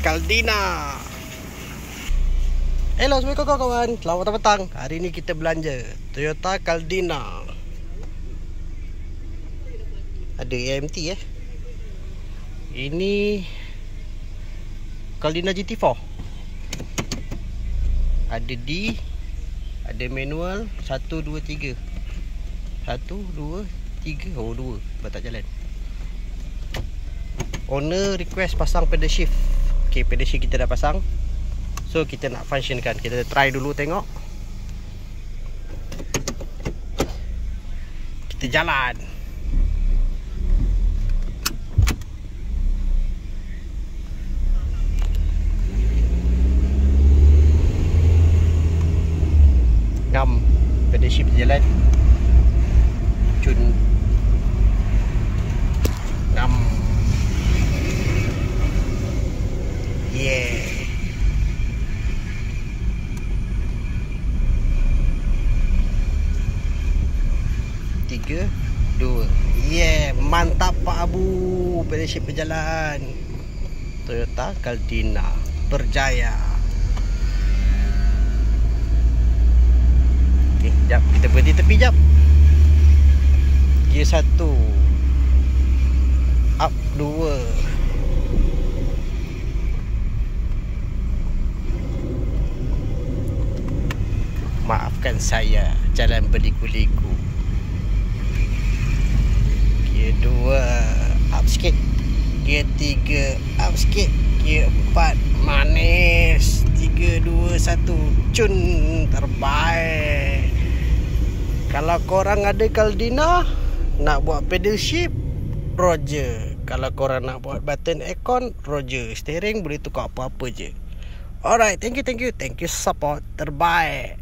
Caldina. Hello semua kawan-kawan, selamat petang. Hari ni kita belanja Toyota Caldina. Ada AMT Ini Caldina GT4. Ada D, ada manual 1 2 3. 1 2 3. Oh 2, sebab tak jalan. Owner request pasang pedal shift. Okay, pedal shift kita dah pasang. So kita nak functionkan. Kita try dulu tengok. Kita jalan. Ngam pedal shift jalan. Cun. Ngam. Yeah. Tiga, dua. Yeah, mantap Pak Abu. Pedal shift berjalan. Toyota Caldina berjaya. Okay, jap, kita berhenti tepi jap. Gear 1. Up 2. Maafkan saya, jalan berliku-liku. Gear 2 up sikit. Gear 3 up sikit. Gear 4 manis. 3, 2, 1 cun. Terbaik. Kalau korang ada Caldina, nak buat pedal shift, Roger. Kalau korang nak buat button aircon, Roger. Steering boleh tukar apa-apa je. Alright, thank you support. Terbaik.